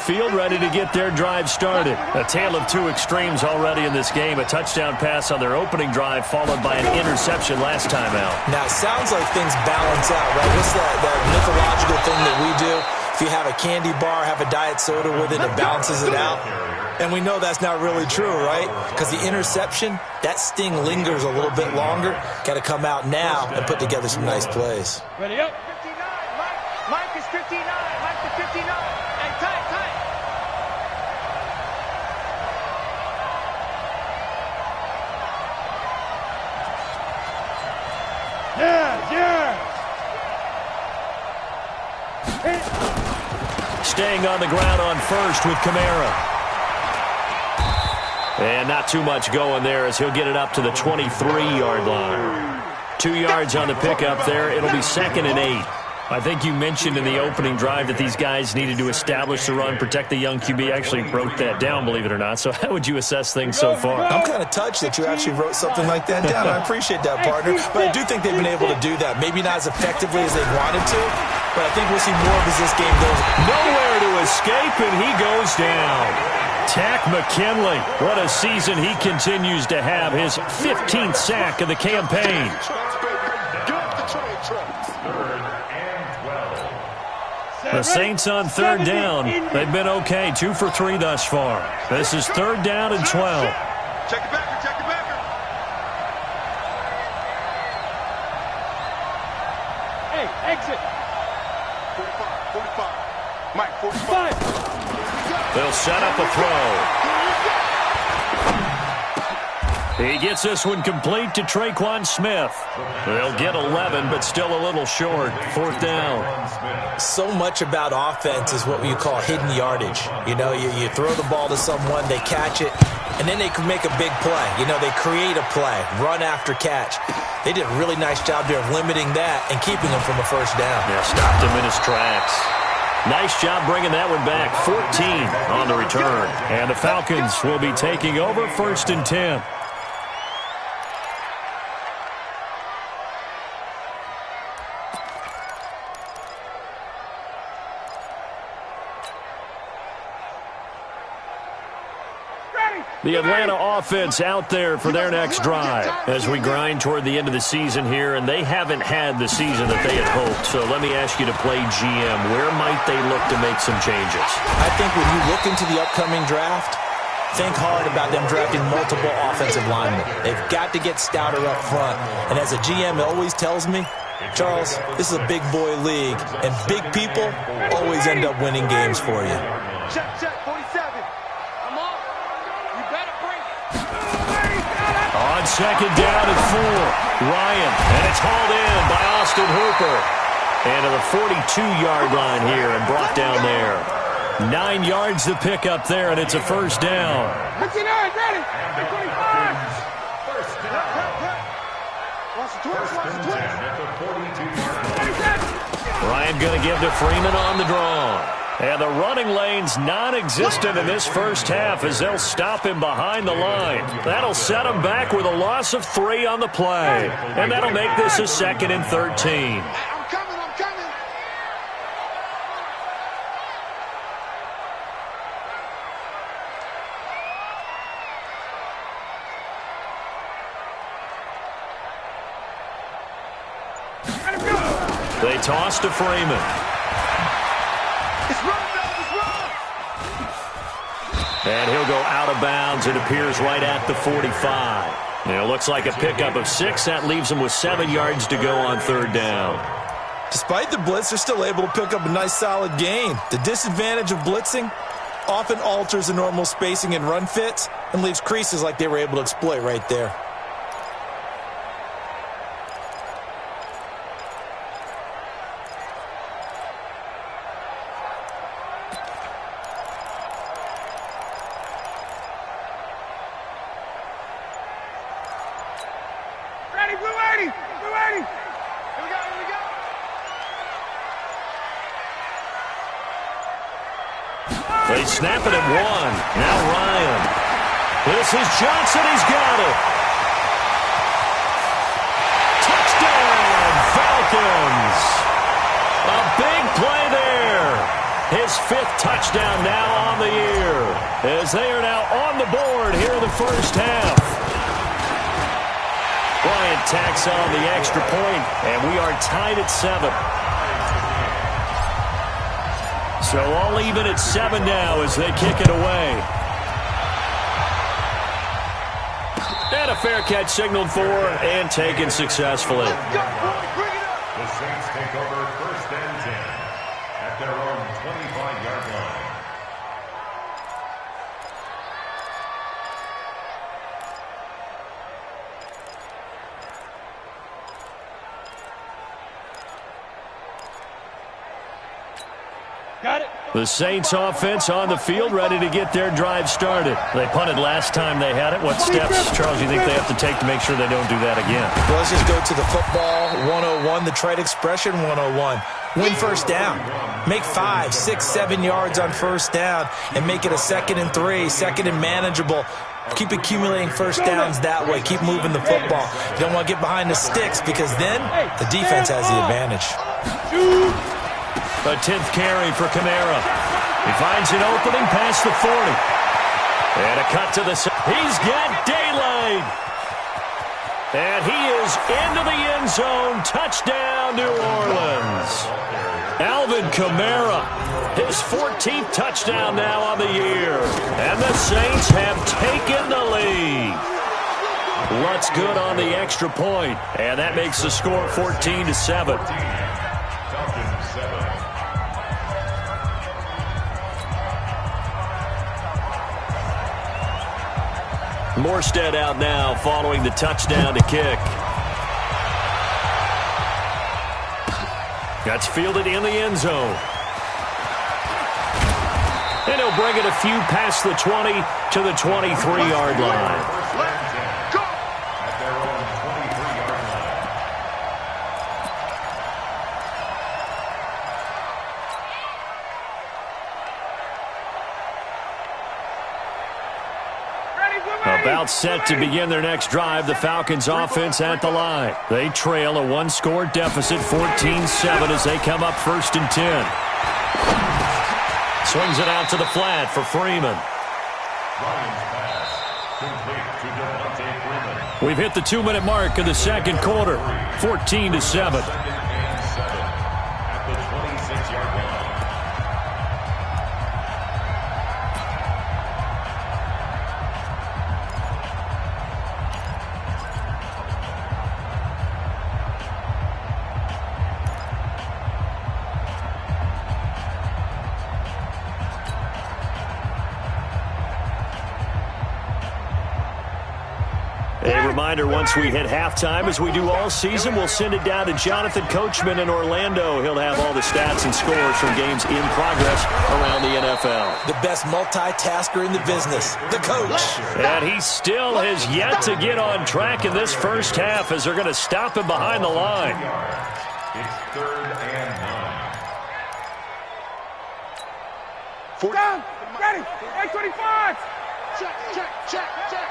field, ready to get their drive started. A tale of two extremes already in this game. A touchdown pass on their opening drive, followed by an interception last time out. Now, it sounds like things balance out, right? What's that mythological thing that we do? If you have a candy bar, have a diet soda with it, it balances it out. And we know that's not really true, right? Because the interception, that sting lingers a little bit longer. Got to come out now and put together some nice plays. Ready up. 59. Mike is 59. Mike is 59. Hey, tight. Yeah. Staying on the ground on first with Kamara. And not too much going there as he'll get it up to the 23-yard line. 2 yards on the pickup there. It'll be 2nd and 8. I think you mentioned in the opening drive that these guys needed to establish the run, protect the young QB. Actually wrote that down, believe it or not. So how would you assess things so far? I'm kind of touched that you actually wrote something like that down. I appreciate that, partner. But I do think they've been able to do that. Maybe not as effectively as they wanted to, but I think we'll see more of as this game goes. Nowhere to escape, and he goes down. Tack McKinley, what a season he continues to have. His 15th sack of the campaign. The Saints on 3rd down. They've been okay, 2 for 3 thus far. This is 3rd down and 12. Check it back. Hey, exit. 45. Mike, 45. They'll set up a throw. He gets this one complete to Traquan Smith. They'll get 11, but still a little short. 4th down. So much about offense is what we call hidden yardage. You know, you throw the ball to someone, they catch it, and then they can make a big play. You know, they create a play, run after catch. They did a really nice job there of limiting that and keeping him from a first down. Yeah, stopped him in his tracks. Nice job bringing that one back. 14 on the return. And the Falcons will be taking over 1st and 10. The Atlanta offense out there for their next drive as we grind toward the end of the season here, and they haven't had the season that they had hoped. So let me ask you to play GM. Where might they look to make some changes? I think when you look into the upcoming draft, think hard about them drafting multiple offensive linemen. They've got to get stouter up front. And as a GM always tells me, Charles, this is a big boy league, and big people always end up winning games for you. Check, 47. I'm off. You better bring it. On 2nd down and 4, Ryan, and it's hauled in by Austin Hooper. And to the 42-yard line here and brought down there. 9 yards to pick up there, and it's a 1st down. 59, ready. 25. Watch the twist. Ryan going to give to Freeman on the draw. And the running lane's non-existent in this first half as they'll stop him behind the line. That'll set him back with a loss of 3 on the play. And that'll make this a 2nd and 13. I'm coming. They toss to Freeman. And he'll go out of bounds. It appears right at the 45. And it looks like a pickup of 6. That leaves them with 7 yards to go on 3rd down. Despite the blitz, they're still able to pick up a nice solid gain. The disadvantage of blitzing often alters the normal spacing and run fits and leaves creases like they were able to exploit right there. They snap it at 1. Now Ryan. This is Johnson. He's got it. Touchdown, Falcons. A big play there. His 5th touchdown now on the year, as they are now on the board here in the first half. Bryant tacks on the extra point, and we are tied at 7. So all even at 7 now as they kick it away. And a fair catch signaled for and taken successfully. The Saints take over first and 10 at their own 25-yard line. Got it. The Saints offense on the field, ready to get their drive started. They punted last time they had it. What steps, Charles, do you think they have to take to make sure they don't do that again? Well, let's just go to the football 101, the trade expression 101. Win first down. Make 5, 6, 7 yards on first down and make it a 2nd and 3, 2nd and manageable. Keep accumulating first downs that way. Keep moving the football. You don't want to get behind the sticks because then the defense has the advantage. A 10th carry for Kamara. He finds an opening past the 40. And a cut to the side. He's got daylight. And he is into the end zone. Touchdown, New Orleans. Alvin Kamara, his 14th touchdown now on the year. And the Saints have taken the lead. What's good on the extra point. And that makes the score 14-7. Morstead out now following the touchdown to kick. That's fielded in the end zone. And he'll bring it a few past the 20 to the 23-yard line. About set to begin their next drive, the Falcons offense at the line. They trail a one-score deficit, 14-7, as they come up first and 10. Swings it out to the flat for Freeman. We've hit the 2-minute mark of the second quarter, 14-7. A reminder, once we hit halftime, as we do all season, we'll send it down to Jonathan Coachman in Orlando. He'll have all the stats and scores from games in progress around the NFL. The best multitasker in the business, the coach. And he still has yet to get on track in this first half as they're going to stop him behind the line. It's 3rd and 9. Down. Ready. 825. Check, check, check, check.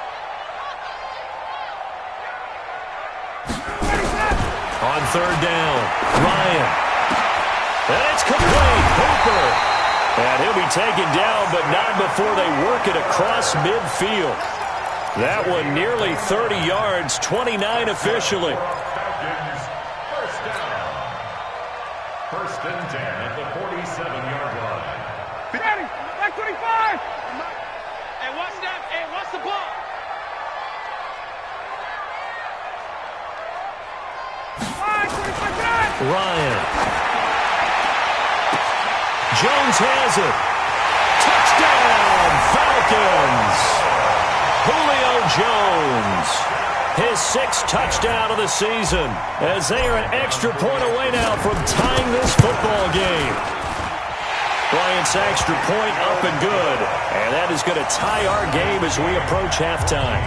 On 3rd down, Ryan. And it's complete. Hooper. And he'll be taken down, but not before they work it across midfield. That one nearly 30 yards, 29 officially. Falcons, first down. 1st and 10 at the 47-yard line. Ready. 25. Hey, watch that. Hey, watch the ball. Ryan. Jones has it. Touchdown, Falcons. Julio Jones. His 6th touchdown of the season, as they are an extra point away now from tying this football game. Bryant's extra point up and good. And that is going to tie our game as we approach halftime.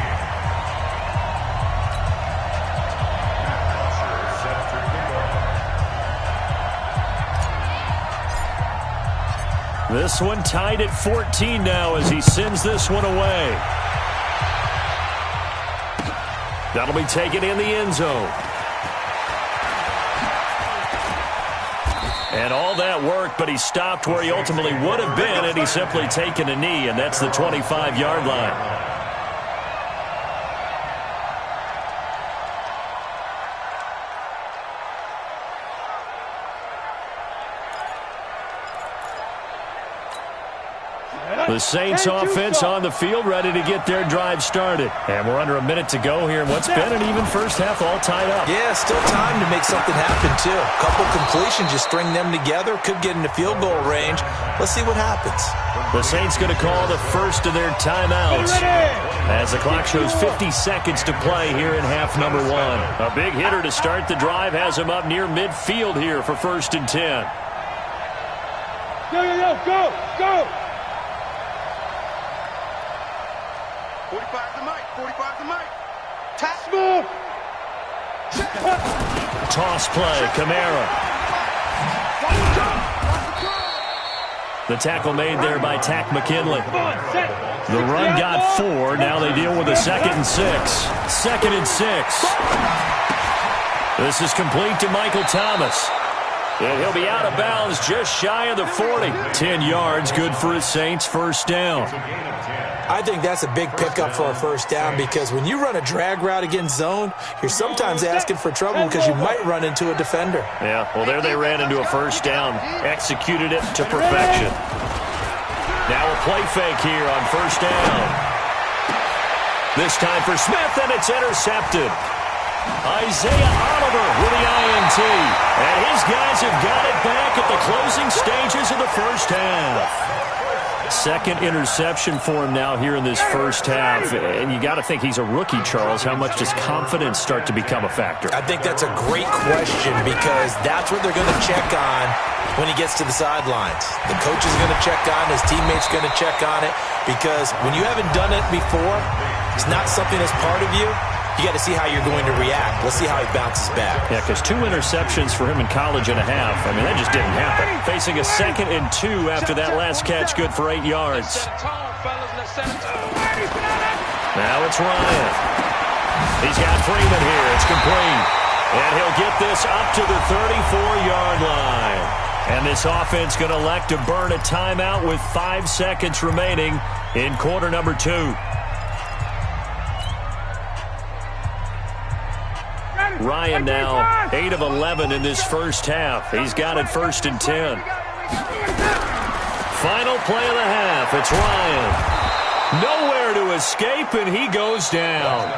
This one tied at 14 now as he sends this one away. That'll be taken in the end zone. And all that work, but he stopped where he ultimately would have been, and he's simply taken a knee, and that's the 25-yard line. The Saints offense on the field, ready to get their drive started. And we're under a minute to go here in what's been an even first half, all tied up. Yeah, still time to make something happen, too. A couple completions, just string them together, could get into field goal range. Let's see what happens. The Saints going to call the first of their timeouts as the clock shows 50 seconds to play here in half number 1. A big hitter to start the drive has him up near midfield here for 1st and 10. Go! 45 to Mike. 45 to Mike. Toss move. Toss play, Kamara. The tackle made there by Tack McKinley. The run got 4. Now they deal with a 2nd and 6. 2nd and 6. This is complete to Michael Thomas. And he'll be out of bounds just shy of the 40. 10 yards, good for his Saints, first down. I think that's a big pickup for a first down because when you run a drag route against zone, you're sometimes asking for trouble because you might run into a defender. Yeah, well, there they ran into a first down, executed it to perfection. Now a play fake here on first down. This time for Smith, and it's intercepted. Isaiah Oliver with the INT. And his guys have got it back at the closing stages of the first half. Second interception for him now here in this first half. And you got to think he's a rookie, Charles. How much does confidence start to become a factor? I think that's a great question because that's what they're going to check on when he gets to the sidelines. The coach is going to check on, his teammates going to check on it because when you haven't done it before, it's not something that's part of you. You got to see how you're going to react. Let's see how he bounces back. Yeah, because 2 interceptions for him in college and a half. I mean, that just didn't happen. Facing a 2nd and 2 after that last catch, good for 8 yards. Now it's Ryan. He's got Freeman here. It's complete. And he'll get this up to the 34-yard line. And this offense going to elect to burn a timeout with 5 seconds remaining in quarter number 2. Ryan now 8 of 11 in this first half. He's got it 1st and 10. Final play of the half. It's Ryan. Nowhere to escape, and he goes down.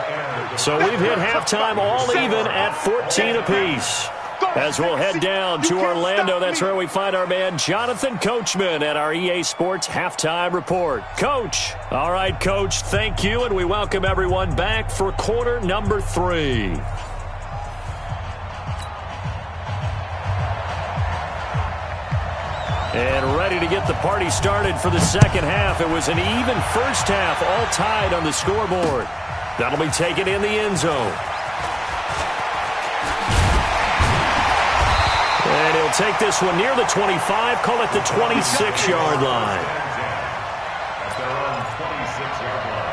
So we've hit halftime all even at 14 apiece. As we'll head down to Orlando, that's where we find our man Jonathan Coachman at our EA Sports Halftime Report. Coach. All right, Coach, thank you, and we welcome everyone back for quarter number 3. And ready to get the party started for the second half. It was an even first half, all tied on the scoreboard. That'll be taken in the end zone. And he'll take this one near the 25, call it the 26-yard line. At their own 26-yard line.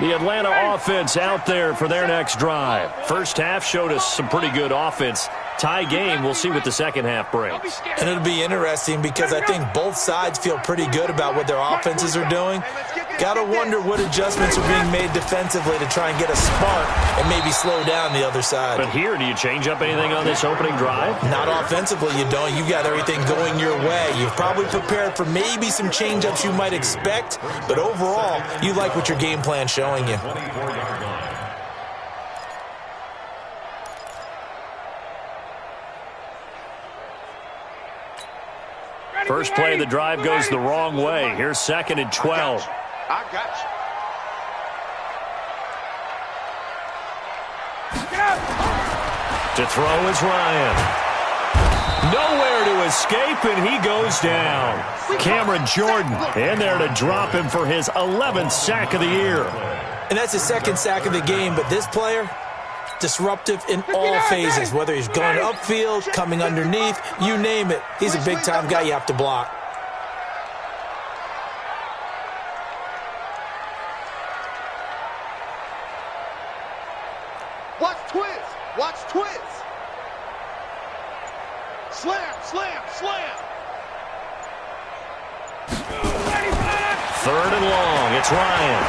The Atlanta offense out there for their next drive. First half showed us some pretty good offense. Tie game, we'll see what the second half brings. And it'll be interesting because I think both sides feel pretty good about what their offenses are doing. Got to wonder what adjustments are being made defensively to try and get a spark and maybe slow down the other side. But here, do you change up anything on this opening drive? Not offensively, you don't. You've got everything going your way. You've probably prepared for maybe some change-ups you might expect, but overall, you like what your game plan's showing you. 24-yard line. First play of the drive goes the wrong way. Here's 2nd and 12. I got you. To throw is Ryan. Nowhere to escape, and he goes down. Cameron Jordan in there to drop him for his 11th sack of the year. And that's his 2nd sack of the game, but this player, disruptive in all phases, whether he's going upfield, coming underneath, you name it. He's a big-time guy you have to block. Slam, slam, slam. Third and long. It's Ryan.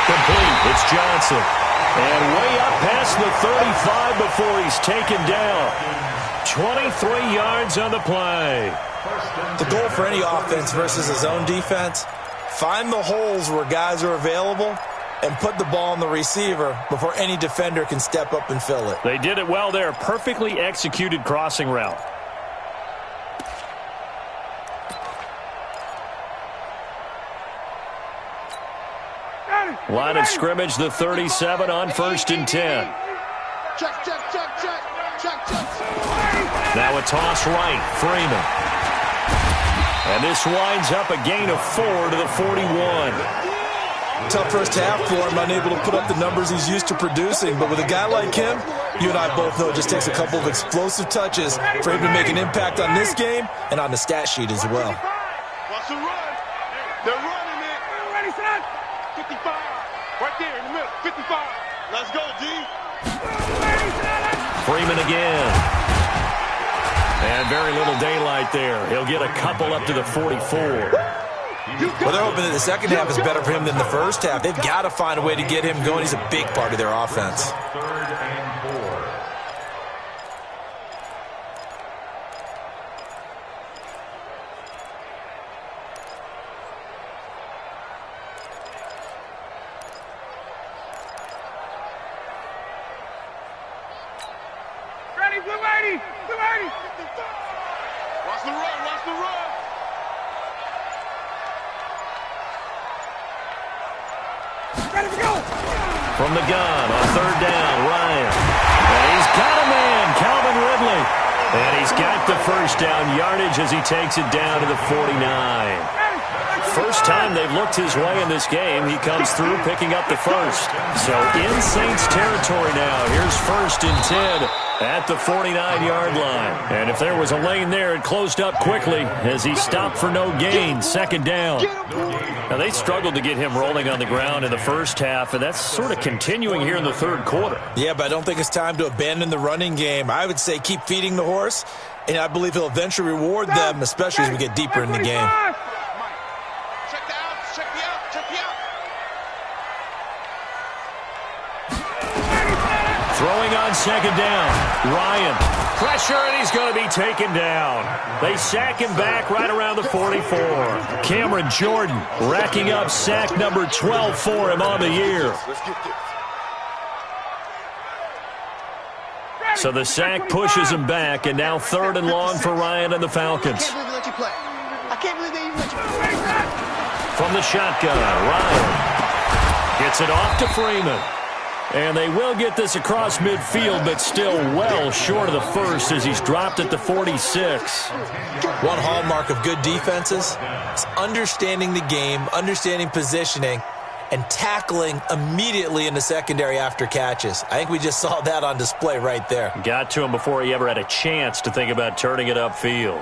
Complete. It's Johnson. And way up past the 35 before he's taken down. 23 yards on the play. The goal for any offense versus a zone defense, find the holes where guys are available and put the ball on the receiver before any defender can step up and fill it. They did it well there. Perfectly executed crossing route. Line of scrimmage, the 37 on 1st and 10. Check, check, check, check, check, check. Now a toss right, Freeman. And this winds up a gain of 4 to the 41. Tough first half for him, unable to put up the numbers he's used to producing. But with a guy like him, you and I both know it just takes a couple of explosive touches for him to make an impact on this game and on the stat sheet as well. Watch the run. They're running it. Ready, son. 55. Right there in the middle. 55. Let's go, D. Freeman again. And very little daylight there. He'll get a couple up to the 44. Well, they're hoping that the second half is better for him than the first half. They've got to find a way to get him going. He's a big part of their offense. Third and 4. Ready, blue 80. Blue 80. Watch the run. Watch the run. Ready to go. From the gun on 3rd down, Ryan. And he's got a man, Calvin Ridley. And he's got the first down yardage as he takes it down to the 49. First time they've looked his way in this game, he comes through picking up the first. So in Saints territory now. Here's 1st and 10 at the 49-yard line. And if there was a lane there, it closed up quickly as he stopped for no gain. 2nd down. Now, they struggled to get him rolling on the ground in the first half, and that's sort of continuing here in the 3rd quarter. Yeah, but I don't think it's time to abandon the running game. I would say keep feeding the horse, and I believe he'll eventually reward them, especially as we get deeper in the game. Check the outs. Check the out. Check the out. Throwing on 2nd down. Ryan. Pressure, and he's going to be taken down. They sack him back right around the 44. Cameron Jordan racking up sack number 12 for him on the year. So the sack pushes him back, and now 3rd and long for Ryan and the Falcons. I can't believe they let you play. I can't believe they even let you play. From the shotgun, Ryan gets it off to Freeman. And they will get this across midfield, but still well short of the first as he's dropped at the 46. One hallmark of good defenses is understanding the game, understanding positioning, and tackling immediately in the secondary after catches. I think we just saw that on display right there. Got to him before he ever had a chance to think about turning it upfield.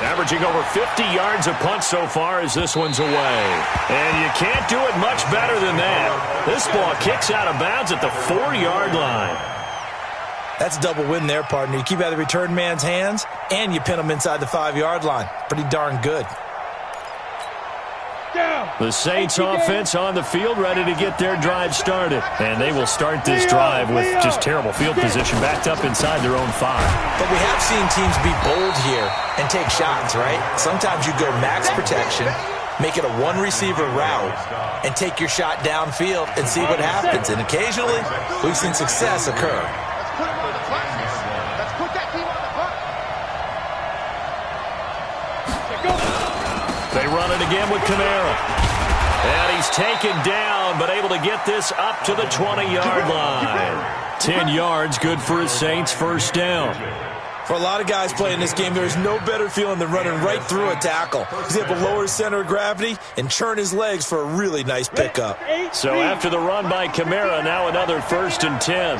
Averaging over 50 yards a punt so far as this one's away. And you can't do it much better than that. This ball kicks out of bounds at the 4-yard line. That's a double win there, partner. You keep out of the return man's hands, and you pin him inside the 5-yard line. Pretty darn good. The Saints offense on the field, ready to get their drive started. And they will start this drive with just terrible field position, backed up inside their own 5. But we have seen teams be bold here and take shots, right? Sometimes you go max protection, make it a one-receiver route, and take your shot downfield and see what happens. And occasionally, we've seen success occur. Let's put him on the clock. Let's put that team on the clock. They run it again with Kamara. And he's taken down, but able to get this up to the 20-yard line. 10 yards, good for his Saints' first down. For a lot of guys playing this game, there's no better feeling than running right through a tackle. He's able to lower his center of gravity and churn his legs for a really nice pickup. So after the run by Kamara, now another 1st and 10.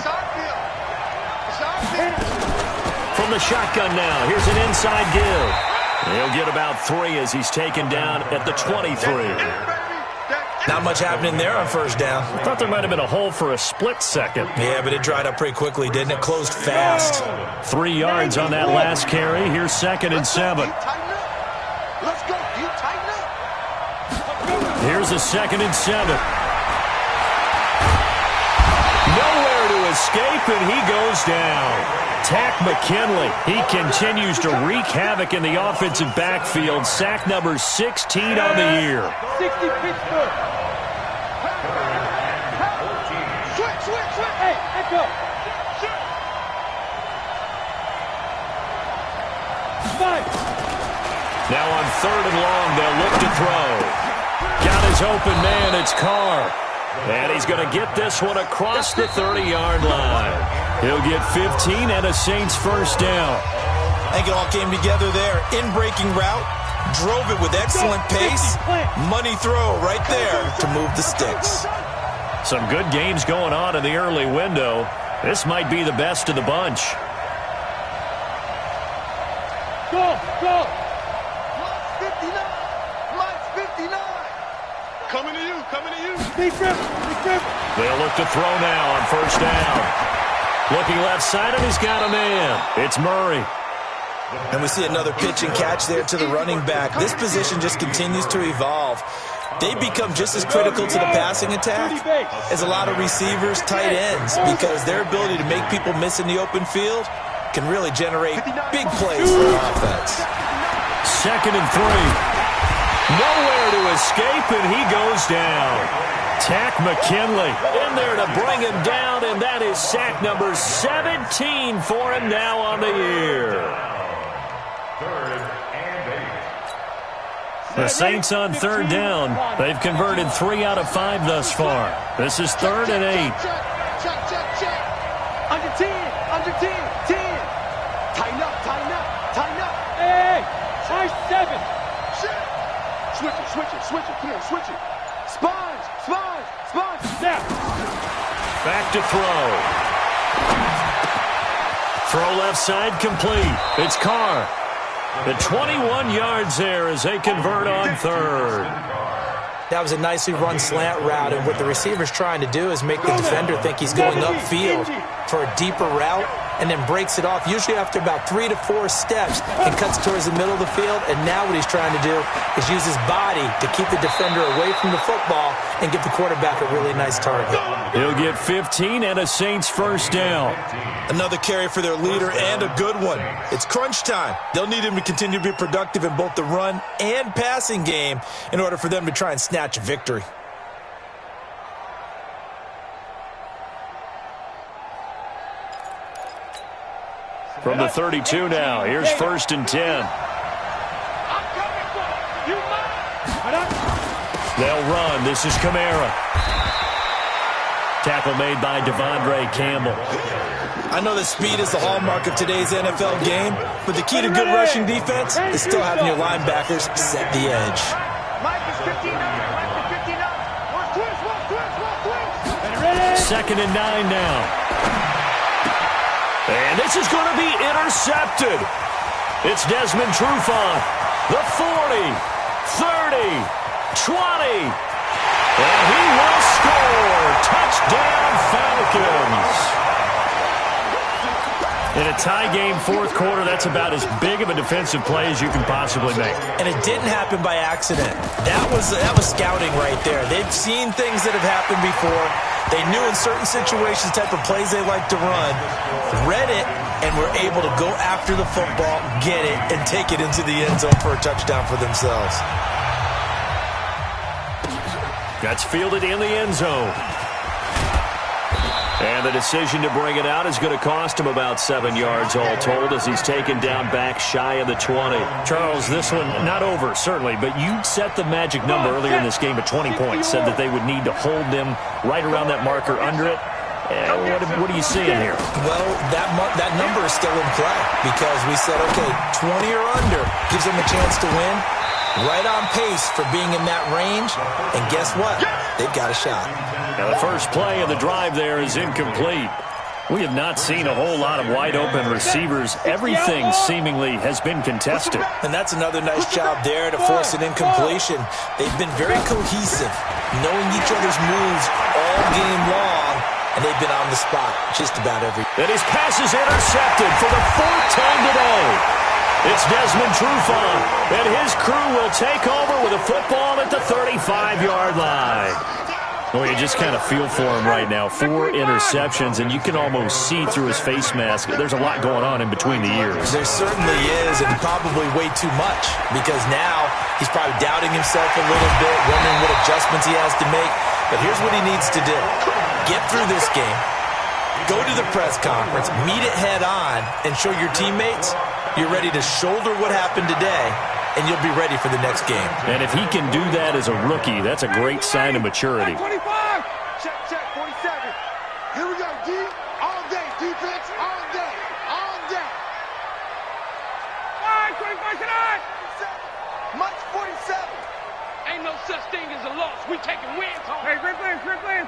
From the shotgun now, here's an inside give. He'll get about 3 as he's taken down at the 23. Not much happening there on first down. I thought there might have been a hole for a split second. Yeah, but it dried up pretty quickly, didn't it? Closed fast. 3 yards on that last carry. Here's 2nd and 7. Let's go. You tighten up. Here's a 2nd and 7. Nowhere to escape, and he goes down. Tack McKinley. He continues to wreak havoc in the offensive backfield. Sack number 16 on the year. 60 Pittsburgh. Switch. Hey, echo. Now on 3rd and long, they'll look to throw. Got his open man, it's Carr. And he's going to get this one across the 30-yard line. He'll get 15 and a Saints first down. I think it all came together there. In-breaking route, drove it with excellent pace. Money throw right there to move the sticks. Some good games going on in the early window. This might be the best of the bunch. Go. Mine's 59. Coming to you. Big River. They'll look to throw now on first down. Looking left side, and he's got a man. It's Murray. And we see another pitch and catch there to the running back. This position just continues to evolve. They become just as critical to the passing attack as a lot of receivers, tight ends, because their ability to make people miss in the open field can really generate big plays for an offense. 2nd and 3. Nowhere to escape, and he goes down. Tack McKinley in there to bring him down, and that is sack number 17 for him now on the year. 3rd and 8. The Saints on 3rd down. They've converted 3 out of 5 thus far. This is 3rd and 8. Check. Under 10. 10. Tighten up. Hey, nice 7. Switch it. Come on, switch it. Sponge. Now. Back to throw. Throw left side complete. It's Carr. The 21 yards there as they convert on 3rd. That was a nicely run slant route, and what the receiver's trying to do is make the defender think he's going upfield for a deeper route, and then breaks it off, usually after about 3 to 4 steps, and cuts towards the middle of the field. And now what he's trying to do is use his body to keep the defender away from the football and give the quarterback a really nice target. He'll get 15 and a Saints first down. Another carry for their leader, and a good one. It's crunch time. They'll need him to continue to be productive in both the run and passing game in order for them to try and snatch a victory. From the 32 now, here's 1st and 10. They'll run. This is Kamara. Tackle made by Devondre Campbell. I know that speed is the hallmark of today's NFL game, but the key to good rushing defense is still having your linebackers set the edge. Mike is 59. 2nd and 9 now. And this is going to be intercepted. It's Desmond Trufant. The 40, 30, 20. And he will score. Touchdown, Falcons. In a tie game, 4th quarter, that's about as big of a defensive play as you can possibly make. And it didn't happen by accident. That was scouting right there. They've seen things that have happened before. They knew in certain situations the type of plays they like to run, read it, and were able to go after the football, get it, and take it into the end zone for a touchdown for themselves. That's fielded in the end zone. And the decision to bring it out is going to cost him about 7 yards all told as he's taken down back shy of the 20. Charles, this one not over, certainly, but you set the magic number earlier in this game at 20 points, said that they would need to hold them right around that marker under it. What are you seeing here? Well, that number is still in play because we said, okay, 20 or under gives them a chance to win. Right on pace for being in that range. And guess what? They've got a shot. Now, the first play of the drive there is incomplete. We have not seen a whole lot of wide-open receivers. Everything seemingly has been contested. And that's another nice job there to force an incompletion. They've been very cohesive, knowing each other's moves all game long, and they've been on the spot just about every. And his pass is intercepted for the fourth time today. It's Desmond Trufant, and his crew will take over with a football at the 35-yard line. Well, you just kind of feel for him right now. 4 interceptions, and you can almost see through his face mask. There's a lot going on in between the ears. There certainly is, and probably way too much, because now he's probably doubting himself a little bit, wondering what adjustments he has to make. But here's what he needs to do. Get through this game, go to the press conference, meet it head on, and show your teammates you're ready to shoulder what happened today, and you'll be ready for the next game. And if he can do that as a rookie, that's a great sign of maturity. 25. Check, 47. Here we go, D. All day, defense, all day, all day. 25 tonight. Mike's 47. Ain't no such thing as a loss. We taking wins home. Hey, sprint play.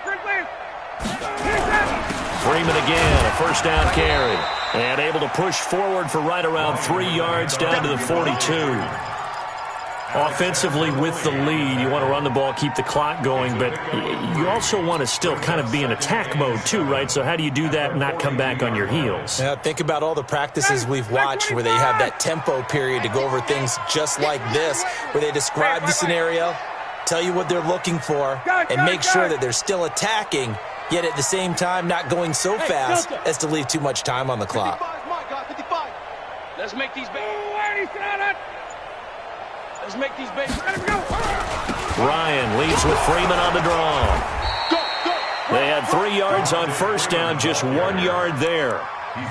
Freeman again, a first down carry. And able to push forward for right around 3 yards down to the 42. Offensively with the lead, you want to run the ball, keep the clock going, but you also want to still kind of be in attack mode too, right? So how do you do that and not come back on your heels? Yeah, think about all the practices we've watched where they have that tempo period to go over things just like this, where they describe the scenario, tell you what they're looking for, and make sure that they're still attacking, yet at the same time not going so fast as to leave too much time on the clock. 55. Let's make these babies. Ryan leads with Freeman on the draw. They had 3 yards on first down, just 1 yard there.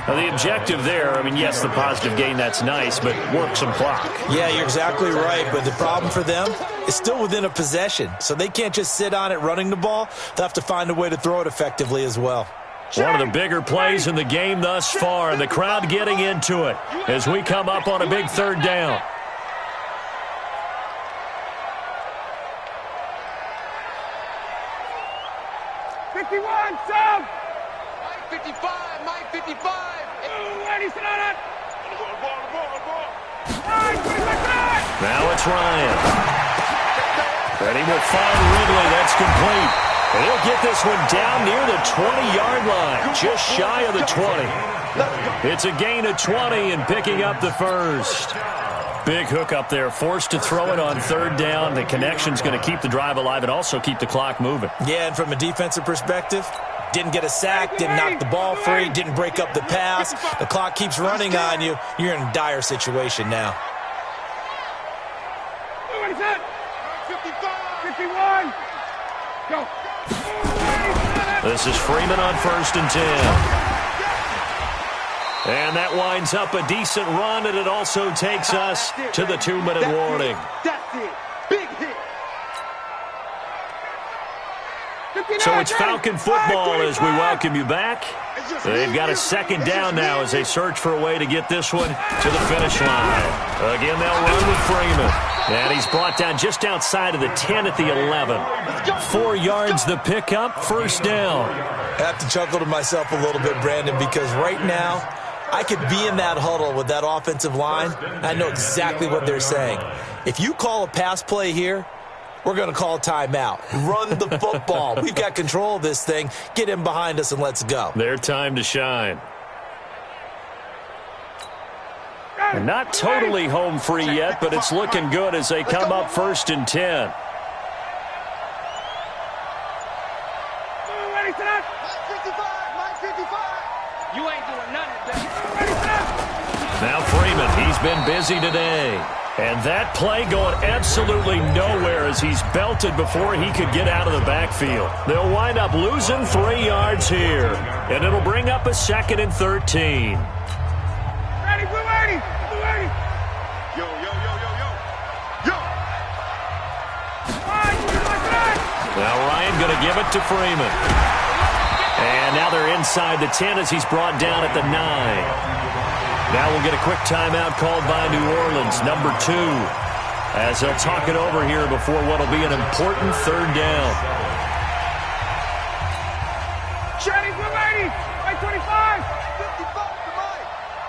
Now, the objective there, I mean, yes, the positive gain, that's nice, but work some clock. Yeah, you're exactly right, but the problem for them is still within a possession, so they can't just sit on it running the ball. They'll have to find a way to throw it effectively as well. One of the bigger plays in the game thus far, and the crowd getting into it as we come up on a big third down. Mike 55. Now it's Ryan. And he will find Ridley. That's complete. And he'll get this one down near the 20-yard line, just shy of the 20. It's a gain of 20 and picking up the first. Big hook up there, forced to throw it on third down. The connection's going to keep the drive alive and also keep the clock moving. Yeah, and from a defensive perspective, didn't get a sack, didn't knock the ball free, didn't break up the pass. The clock keeps running on you. You're in a dire situation now. 51. Go. This is Freeman on 1st and 10. And that winds up a decent run, and it also takes us to the 2-minute warning. That's it. Big hit. So it's Falcon football as we welcome you back. They've got a second down now as they search for a way to get this one to the finish line. Again, they'll run with Freeman. And he's brought down just outside of the 10 at the 11. 4 yards the pickup, first down. I have to chuckle to myself a little bit, Brandon, because right now I could be in that huddle with that offensive line. I know exactly what they're saying. If you call a pass play here, we're going to call a timeout. Run the football. We've got control of this thing. Get in behind us and let's go. Their time to shine. And not totally home free yet, but it's looking good as they come up 1st and 10. Now Freeman, he's been busy today. And that play going absolutely nowhere as he's belted before he could get out of the backfield. They'll wind up losing 3 yards here. And it'll bring up a 2nd and 13. Ready, blue 80. Blue 80. Yo. Now Ryan going to give it to Freeman. And now they're inside the 10 as he's brought down at the 9. Now we'll get a quick timeout called by New Orleans, number 2, as they'll talk it over here before what will be an important third down. Shady, blue 80.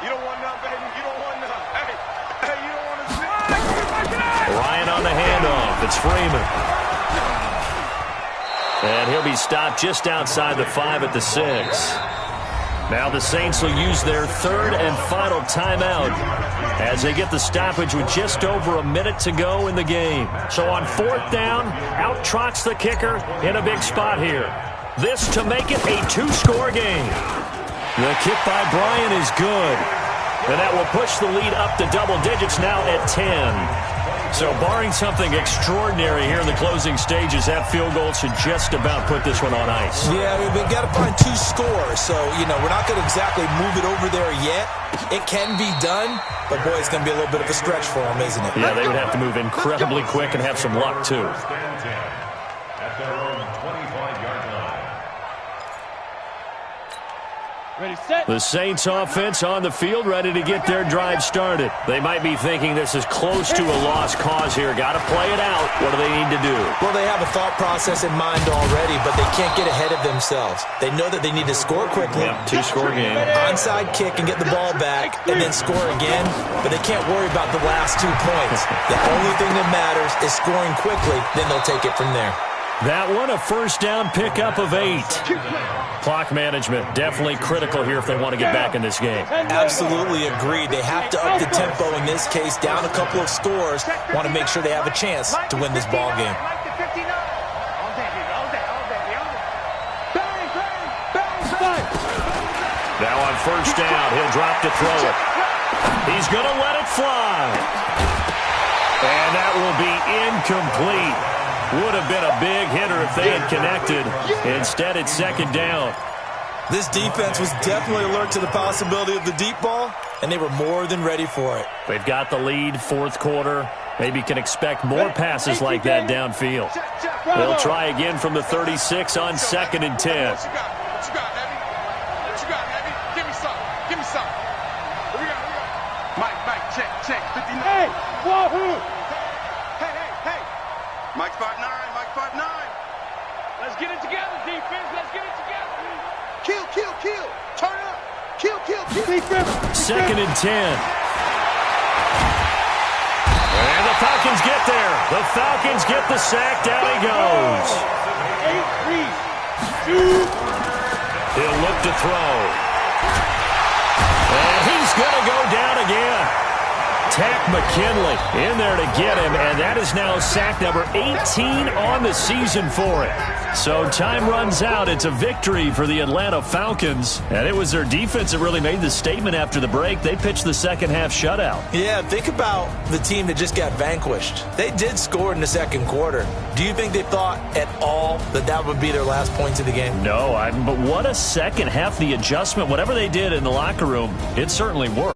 You don't want none, baby. You don't want none. Hey, you don't want to sit. Ryan on the handoff. It's Freeman. And he'll be stopped just outside the 5 at the 6. Now the Saints will use their third and final timeout as they get the stoppage with just over a minute to go in the game. So on 4th down, out trots the kicker in a big spot here. This to make it a 2-score game. The kick by Bryant is good. And that will push the lead up to double digits now at 10. So barring something extraordinary here in the closing stages, that field goal should just about put this one on ice. Yeah, we've got to find 2 scores. So, we're not going to exactly move it over there yet. It can be done, but, boy, it's going to be a little bit of a stretch for them, isn't it? Yeah, they would have to move incredibly quick and have some luck, too. At their own 25-yard line. Ready, set. The Saints offense on the field, ready to get their drive started. They might be thinking this is close to a lost cause here. Got to play it out. What do they need to do? Well, they have a thought process in mind already, but they can't get ahead of themselves. They know that they need to score quickly. Yep, 2-score game. Onside kick and get the ball back and then score again, but they can't worry about the last 2 points. The only thing that matters is scoring quickly, then they'll take it from there. That one, a first down pickup of 8. Clock management, definitely critical here if they want to get back in this game. Absolutely agreed. They have to up the tempo in this case, down a couple of scores. Want to make sure they have a chance to win this ball game. Now on first down, he'll drop to throw it. He's going to let it fly. And that will be incomplete. Would have been a big hitter if they had connected. Instead, it's 2nd down. This defense was definitely alert to the possibility of the deep ball, and they were more than ready for it. They've got the lead, 4th quarter. Maybe can expect more passes like that downfield. They'll try again from the 36 on 2nd and 10. What you got, Heavy? What you got, Heavy? Give me some. Give me some. What we got? Mike, check. 59. Hey, wahoo! Hey. Mike 5'9". Let's get it together, defense. Let's get it together. Kill. Turn up. Kill. Defense. 2nd and 10. And the Falcons get there. The Falcons get the sack. Down he goes. 8-3. 2. He'll look to throw. And he's going to go down again. Tack McKinley in there to get him, and that is now sack number 18 on the season for it. So time runs out. It's a victory for the Atlanta Falcons, and it was their defense that really made the statement after the break. They pitched the second half shutout. Yeah, think about the team that just got vanquished. They did score in the 2nd quarter. Do you think they thought at all that would be their last points of the game? No, but what a second half. The adjustment, whatever they did in the locker room, it certainly worked.